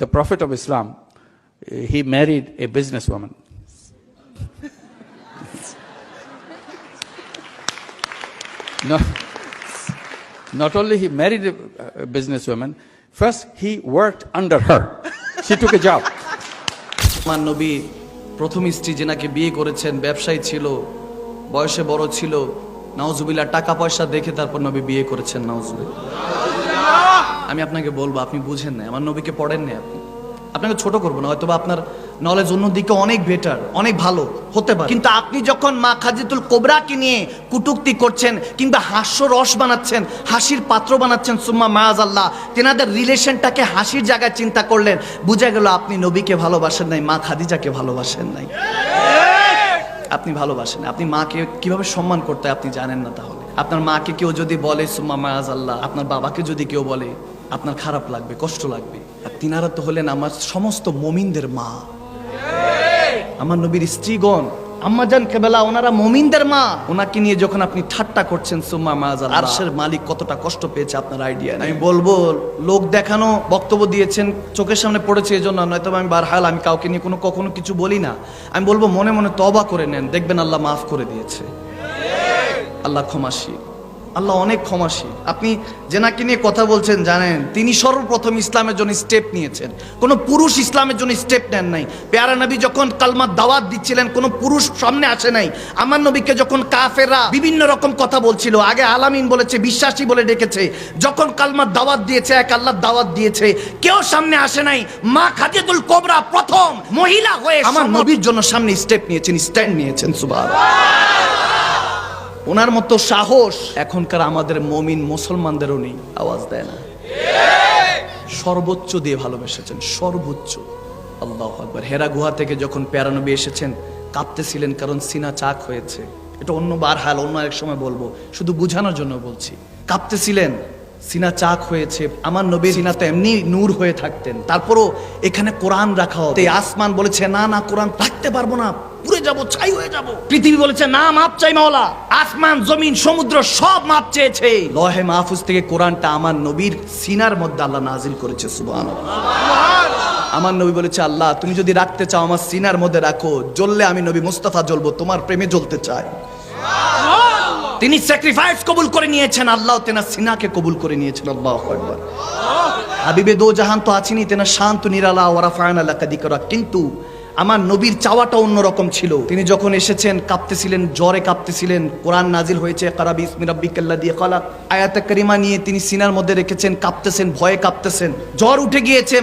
The Prophet of Islam, he married a businesswoman. No, not only he married a businesswoman, first he worked under her. She took a job. আমার নবী প্রথম স্ত্রী যে নাকি বিয়ে করেছেন ব্যবসায়ী ছিল, বয়সে বড় ছিল, নাউজুবিল্লাহ টাকা পয়সা দেখে তারপর নবী বিয়ে করেছেন। নাউজুবিল্লাহ। আমি আপনাকে বলবো, আপনি বুঝেন না, আমার নবীকে পড়েন না। আপনাকে ছোট করবো না, হয়তো আপনার নলেজ অন্যদিকে অনেক বেটার, অনেক ভালো হতে পারে, কিন্তু আপনি যখন মা খাদিজাতুল কুবরাকে নিয়ে কুটুক্তি করছেন কিংবা হাস্য রস বানাচ্ছেন, হাসির পাত্র বানাচ্ছেন, সুম্মা মাআযাল্লাহ, তেনাদের রিলেশনটাকে হাসির জায়গায় চিন্তা করলেন, বুঝা গেল আপনি নবীকে ভালোবাসেন নাই, মা খাদিজাকে ভালোবাসেন নাই। আপনি ভালোবাসেন, আপনি মাকে কিভাবে সম্মান করতে আপনি জানেন না। তাহলে আপনার মাকে কেউ যদি বলে সুম্মা মাআযাল্লাহ, আপনার বাবাকে যদি কেউ বলে, আপনার খারাপ লাগবে, কষ্ট লাগবে। আর তিনারা তো হলেন আমার সমস্ত মুমিনদের মা, আমার নবীর স্ত্রীগণ, আম্মাজান কেবলা, ওনারা মুমিনদের মা। ওনাকে নিয়ে যখন আপনি ঠাট্টা করছেন সুম্মা মাআযাল্লাহ, আরশের মালিক কতটা কষ্ট পেয়েছে আপনার আইডিয়া নেই। আমি বলবো, লোক দেখানো বক্তব্য দিয়েছেন, চোখের সামনে পড়েছে এই জন্য, নয়তো আমি বারহাল আমি কাউকে নিয়ে কখনো কিছু বলি না। আমি বলবো মনে মনে তওবা করে নেন, দেখবেন আল্লাহ মাফ করে দিয়েছে। আল্লাহ ক্ষমাশীল, আল্লাহ অনেক ক্ষমাশীল। আপনি জেনাকে নিয়ে কথা বলছেন, জানেন তিনি সর্বপ্রথম ইসলামের জন্য স্টেপ নিয়েছেন, কোনো পুরুষ ইসলামের জন্য স্টেপ নেন নাই। পেয়ারা নবী যখন কালমার দাওয়াত দিচ্ছিলেন, কোনো পুরুষ সামনে আসে নাই। আমার নবীকে যখন কাফেররা বিভিন্ন রকম কথা বলছিল, আগে আলামিন বলেছে, বিশ্বাসী বলে ডেকেছে, যখন কালমার দাওয়াত দিয়েছে, এক আল্লাহর দাওয়াত দিয়েছে, কেউ সামনে আসে নাই। মা খাদিজাতুল কুবরা প্রথম মহিলা হয়ে আমার নবীর জন্য সামনে স্টেপ নিয়েছেন, স্ট্যান্ড নিয়েছেন। সুবহানাল্লাহ। ওনার মতো সাহস এখনকার আমাদের মুমিন মুসলমানদেরও নেই, আওয়াজ দেয় না। সর্বোচ্চ দিয়ে ভালোবেসেছেন, সর্বোচ্চ। আল্লাহু আকবার। হেরা গুহা থেকে যখন পেয়ারা নবী এসেছেন, কাঁপতেছিলেন, কারণ সিনা চাক হয়েছে। এটা অন্যবার হাল, অন্য এক সময় বলবো, শুধু বুঝানোর জন্য বলছি। কাঁপতেছিলেন, সিনা চাক হয়েছে। আমার নবী সিনা তো এমনি নূর হয়ে থাকতেন, তারপরও এখানে কোরআন রাখা হবে। আসমান বলেছে না না, কোরআন রাখতে পারবো না, পুড়ে যাব, ছাই হয়ে যাব। পৃথিবী বলেছে না, মাপ চাই মাওলা। আসমান, জমিন, সমুদ্র সব মাপ চেয়েছে। লহে মাহফুজ থেকে কোরআনটা আমার নবীর সিনার মধ্যে আল্লাহ নাজিল করেছে। সুবহানাল্লাহ। আমার নবী বলেছে, আল্লাহ তুমি যদি রাখতে চাও আমার সিনার মধ্যে রাখো, জ্বললে আমি নবী মুস্তাফা জ্বলবো, তোমার প্রেমে জ্বলতে চাই। তিনি স্যাক্রিফাইস কবুল করে নিয়েছেন, আল্লাহ তেনার সিনাকে কবুল করে নিয়েছেন। আল্লাহু আকবার। হাবিবে দো জাহান তো আছেনই, তেনার শান্ত নিরালা ওয়া রাফা'না লাকা যিকরা। কিন্তু আমার নবীর চাওয়াটা অন্যরকম ছিল। তিনি যখন এসেছেন কাঁপতেছিলেন, জ্বরে কাঁপতেছিলেন। কোরআন নাজিল হয়েছে, ইকরা বিসমি রাব্বিকাল্লাযী খালাক, আয়াতে কারিমা নিয়ে তিনি সিনার মধ্যে রেখেছেন, কাঁপতেছেন, ভয়ে কাঁপতেছেন, জ্বর উঠে গিয়েছে।